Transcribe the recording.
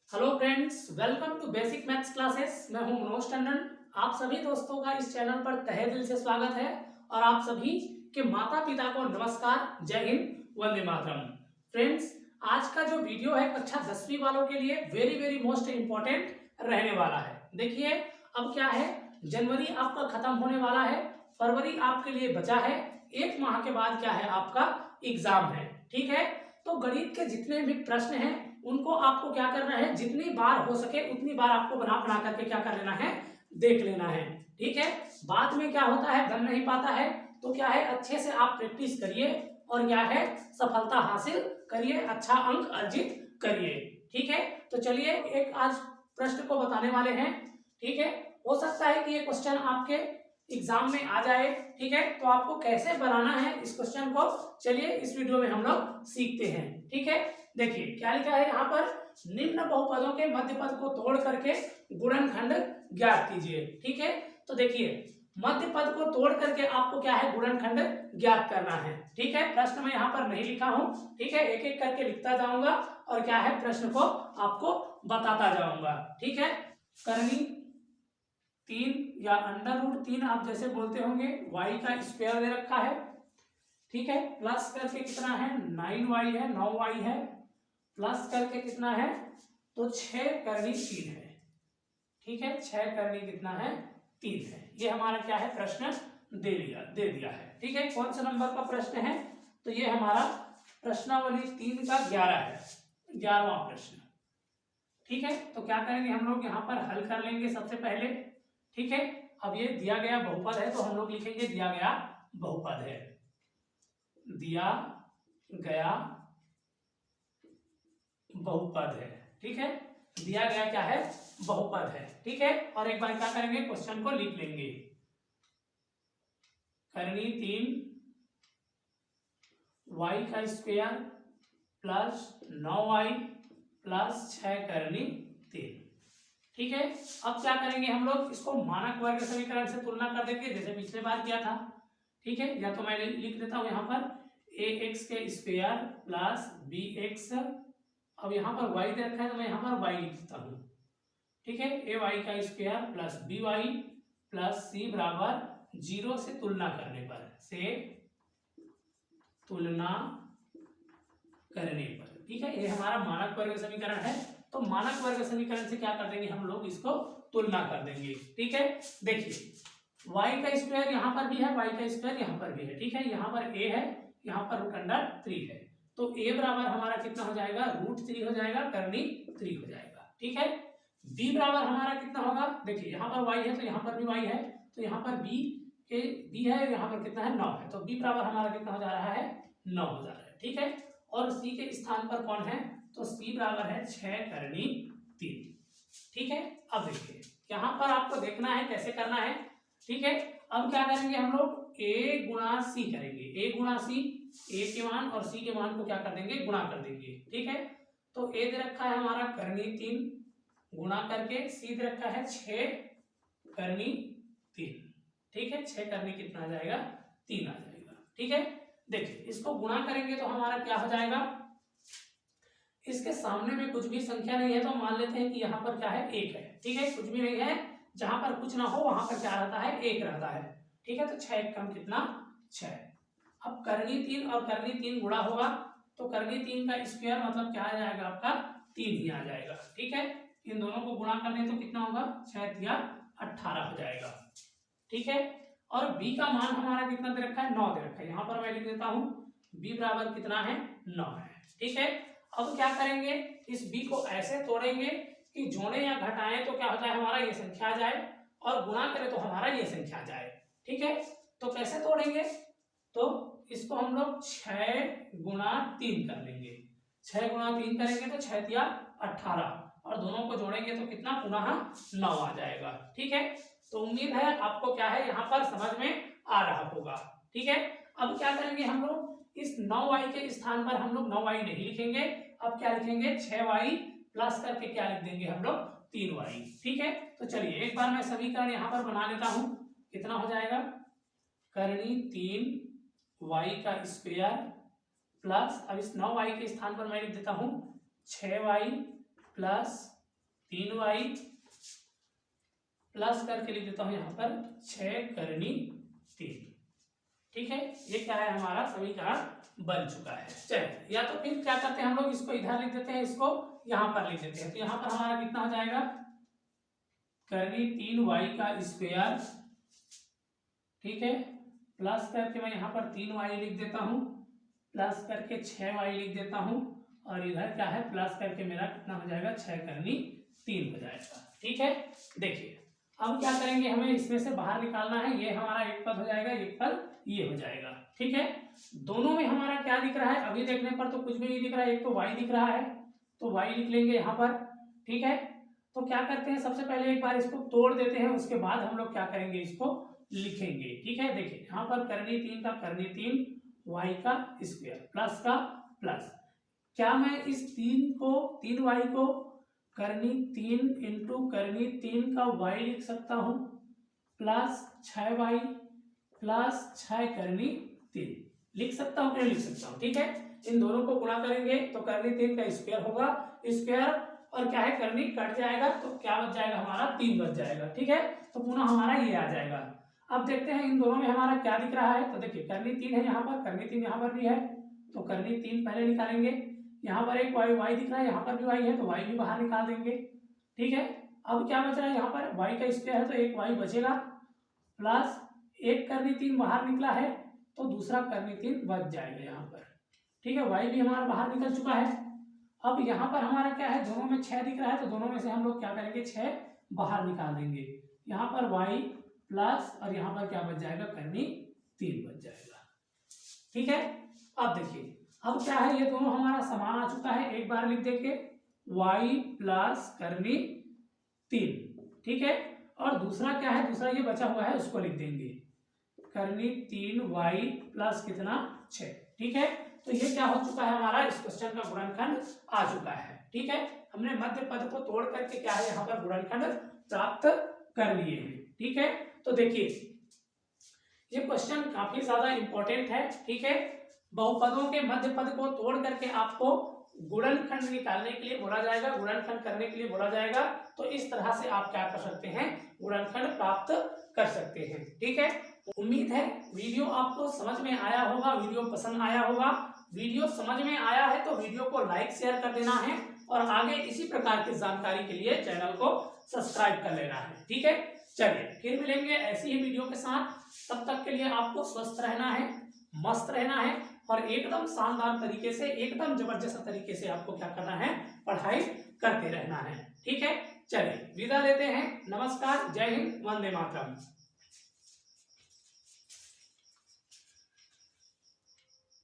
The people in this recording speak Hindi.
Hello friends, welcome to basic maths classes. मैं हूं मनोज टंडन। आप सभी दोस्तों का इस चैनल पर तहे दिल से स्वागत है और आप सभी के माता पिता को नमस्कार, जय हिंद, वंदे मातरम। फ्रेंड्स, आज का जो वीडियो है कक्षा 10वीं वालों के लिए वेरी वेरी मोस्ट इम्पोर्टेंट रहने वाला है। देखिए, अब क्या है, जनवरी आपका खत्म होने वाला है, फरवरी आपके लिए बचा है, एक माह के बाद क्या है, आपका एग्जाम है। ठीक है, तो गणित के जितने भी प्रश्न हैं उनको आपको क्या करना है, जितनी बार हो सके उतनी बार आपको बना बना करके क्या कर लेना है, देख लेना है। ठीक है, बाद में क्या होता है, बन नहीं पाता है, तो क्या है, अच्छे से आप प्रैक्टिस करिए और क्या है, सफलता हासिल करिए, अच्छा अंक अर्जित करिए। ठीक है, तो चलिए एक आज प्रश्न को बताने वाले हैं। ठीक है, हो सकता है कि ये क्वेश्चन आपके एग्जाम में आ जाए। ठीक है, तो आपको कैसे बनाना है इस क्वेश्चन को, चलिए इस वीडियो में हम लोग सीखते हैं। ठीक है, देखिए क्या लिखा है यहाँ पर, निम्न बहुपदों के मध्य पद को तोड़ करके गुणनखंड ज्ञात कीजिए। ठीक है, तो देखिए मध्य पद को तोड़ करके आपको क्या है, गुणनखंड ज्ञात करना है। ठीक है, प्रश्न मैं यहाँ पर नहीं लिखा हूं। ठीक है, एक एक करके लिखता जाऊंगा और क्या है, प्रश्न को आपको बताता जाऊंगा। ठीक है, करनी 3 या √3 आप जैसे बोलते होंगे, y का स्क्वायर दे रखा है। ठीक है, प्लस करके कितना है, 9y है, 9y है, प्लस करके कितना है, तो 6 करनी 3 है। ठीक है, 6 करनी कितना है, 3 है। ये हमारा क्या है, प्रश्न दे दिया है। ठीक है, कौन सा नंबर का प्रश्न है, तो ये हमारा प्रश्नावली 3 का 11 है, 11वां प्रश्न। ठीक है, तो क्या करेंगे हम लोग, यहाँ पर हल कर लेंगे सबसे पहले। ठीक है, अब ये दिया गया बहुपद है तो हम लोग लिखेंगे दिया गया बहुपद है, दिया गया बहुपद है। ठीक है, दिया गया क्या है, बहुपद है। ठीक है, और एक बार क्या करेंगे, क्वेश्चन को लिख लेंगे, करनी 3 y का स्क्वायर प्लस 9y प्लस 6 करनी 3। ठीक है, अब क्या करेंगे हम लोग, इसको मानक वर्ग समीकरण से तुलना कर देंगे जैसे पिछले बार किया था। ठीक है, या तो मैं लिख देता हूं यहाँ पर ax के स्क्वायर प्लस bx, अब यहाँ पर y दे रखा है तो मैं यहाँ पर y लिख देता हूँ। ठीक है, ए वाई का square plus b y plus c बराबर 0 से तुलना करने पर, से तुलना करने पर। ठीक है, ये हमारा मानक वर्ग समीकरण है, तो मानक वर्ग समीकरण से क्या कर देंगे हम लोग, इसको तुलना कर देंगे। ठीक है, देखिए y का स्क्वायर यहाँ पर भी है, y का स्क्वायर यहाँ पर भी है। ठीक है, यहाँ पर a है, यहाँ पर √3 है, तो a बराबर हमारा कितना हो जाएगा, √3 हो जाएगा, करनी 3 हो जाएगा। ठीक है, b बराबर हमारा कितना होगा, देखिए यहाँ पर y है तो यहाँ पर भी y है, तो यहाँ पर b है, यहाँ पर कितना है, 9 है, तो b बराबर हमारा कितना हो जा रहा है, 9 हो जा रहा है। ठीक है, और c के स्थान पर कौन है, तो c बराबर है 6 करनी 3। ठीक है, अब देखिए यहाँ पर आपको देखना है कैसे करना है। ठीक है, अब क्या करेंगे हम लोग, a गुणा सी करेंगे, a गुणा सी, a के मान और c के मान को क्या कर देंगे, गुणा कर देंगे। ठीक है, तो a दे रखा है हमारा करनी 3, गुणा करके c दे रखा है 6 करनी 3। ठीक है, 6 करनी कितना आ जाएगा, 3 आ जाएगा। ठीक है, देखिए इसको गुणा करेंगे तो हमारा क्या हो जाएगा, इसके सामने में कुछ भी संख्या नहीं है तो मान लेते हैं कि यहाँ पर क्या है, 1 है। ठीक है, कुछ भी नहीं है, जहां पर कुछ ना हो वहां पर क्या रहता है, 1 रहता है। ठीक है, तो 6 एक कम कितना, 6। अब करनी 3 और करनी 3 गुणा होगा, तो करनी 3 का स्क्वायर मतलब क्या आ जाएगा, आपका 3 ही आ जाएगा। ठीक है, इन दोनों को गुणा कर ले तो कितना होगा, 6 या 18 हो जाएगा। ठीक है, और b का मान हमारा कितना दे रखा है, 9 दे रखा है, यहाँ पर मैं लिख देता हूँ b बराबर कितना है, 9 है। ठीक है, अब क्या करेंगे, इस b को ऐसे तोड़ेंगे कि जोड़े या घटाएं तो क्या हो जाए, हमारा ये संख्या आ जाए, और गुणा करें तो हमारा ये संख्या आ जाए। ठीक है, तो कैसे तोड़ेंगे, तो इसको हम लोग 6 गुणा 3 कर लेंगे, 6 गुणा 3 करेंगे तो 6 या 18, और दोनों को जोड़ेंगे तो कितना, पुनः 9 आ जाएगा। ठीक है, तो उम्मीद है आपको क्या है, यहाँ पर समझ में आ रहा होगा। ठीक है, अब क्या करेंगे हम लोग, इस 9y के स्थान पर हम लोग 9y नहीं लिखेंगे, अब क्या लिखेंगे, 6y प्लस करके क्या लिख देंगे हम लोग, 3y। ठीक है, तो चलिए एक बार मैं समीकरण यहाँ पर बना लेता हूँ, कितना हो जाएगा, करनी 3y का स्क्वायर प्लस, अब इस 9y के स्थान पर मैं लिख देता हूँ 6y प्लस 3y प्लस करके लिख देता हूं यहाँ पर 6 करनी 3। ठीक है, ये क्या है हमारा समीकरण बन चुका है। चलिए, या तो फिर क्या करते हैं हम लोग, इसको इधर लिख देते हैं, इसको यहाँ पर लिख देते हैं। तो यहाँ पर हमारा कितना हो जाएगा, करनी 3y का स्क्वायर, ठीक है, प्लस करके मैं यहाँ पर 3y लिख देता हूँ, प्लस करके 6y लिख देता हूँ, और इधर क्या है प्लस करके मेरा कितना हो जाएगा 6 करनी 3 हो जाएगा। ठीक है, देखिए अब क्या करेंगे, हमें इसमें से बाहर निकालना है। ये हमारा एक पद हो जाएगा, एक पद ये हो जाएगा। ठीक है, दोनों में हमारा क्या दिख रहा है, अभी देखने पर तो कुछ भी नहीं दिख रहा है, एक तो y दिख रहा है, तो y लिख लेंगे यहाँ पर। ठीक है, तो क्या करते हैं, सबसे पहले एक बार इसको तोड़ देते हैं, उसके बाद हम लोग क्या करेंगे, इसको लिखेंगे। ठीक है, देखिए यहाँ पर करनी 3 का करनी 3, y का स्क्वायर प्लस का प्लस, क्या मैं इस 3y को करनी 3 इंटू करनी 3 का y लिख सकता हूं, प्लस 6y प्लस 6 करनी 3 लिख सकता हूं, नहीं लिख सकता हूं। ठीक है, इन दोनों को गुणा करेंगे तो करनी 3 का स्क्वायर होगा, स्क्वायर और क्या है करनी कट जाएगा, तो क्या बच जाएगा हमारा 3 बच जाएगा। ठीक है, तो पुनः हमारा ये आ जाएगा। अब देखते हैं इन दोनों में हमारा क्या दिख रहा है, तो देखिए करनी 3 है यहाँ पर, करनी 3 यहाँ पर भी है, तो करनी 3 पहले निकालेंगे। यहाँ पर एक y दिख रहा है, यहाँ पर भी y है, तो y भी बाहर निकाल देंगे। ठीक है, अब क्या बच रहा है, यहाँ पर y का स्क्वायर है तो एक y बचेगा, प्लस एक करनी 3 बाहर निकला है तो दूसरा करनी 3 बच जाएगा यहाँ पर। ठीक है, y भी हमारा बाहर निकल चुका है। अब यहाँ पर हमारा क्या है, दोनों में 6 दिख रहा है, तो दोनों में से हम लोग क्या करेंगे, 6 बाहर निकाल देंगे। यहाँ पर y प्लस और यहाँ पर क्या बच जाएगा, करनी 3 बच जाएगा। ठीक है, अब देखिए अब क्या है, ये दोनों हमारा समान आ चुका है, एक बार लिख देंगे y प्लस करनी 3। ठीक है, और दूसरा क्या है, दूसरा ये बचा हुआ है उसको लिख देंगे करनी 3y प्लस कितना 6। ठीक है, तो ये क्या हो चुका है हमारा, इस क्वेश्चन का गुणनखंड आ चुका है। ठीक है, हमने मध्य पद को तोड़ करके क्या है यहाँ पर गुणनखंड प्राप्त कर लिए हैं। ठीक है, तो देखिए ये क्वेश्चन काफी ज्यादा इंपॉर्टेंट है। ठीक है, बहुपदों के मध्य पद को तोड़ करके आपको गुणनखंड निकालने के लिए बोला जाएगा, गुणनखंड करने के लिए बोला जाएगा। तो इस तरह से आप क्या कर सकते हैं, गुणनखंड प्राप्त कर सकते हैं। ठीक है, उम्मीद है वीडियो आपको समझ में आया होगा, वीडियो पसंद आया होगा। वीडियो समझ में आया है तो वीडियो को लाइक शेयर कर देना है, और आगे इसी प्रकार की जानकारी के लिए चैनल को सब्सक्राइब कर लेना है। ठीक है, चलिए फिर मिलेंगे ऐसी ही वीडियो के साथ। तब तक के लिए आपको स्वस्थ रहना है, मस्त रहना है, और एकदम शानदार तरीके से, एकदम जबरदस्त तरीके से आपको क्या करना है, पढ़ाई करते रहना है। ठीक है, चलिए विदा लेते हैं। नमस्कार, जय हिंद, वंदे मातरम।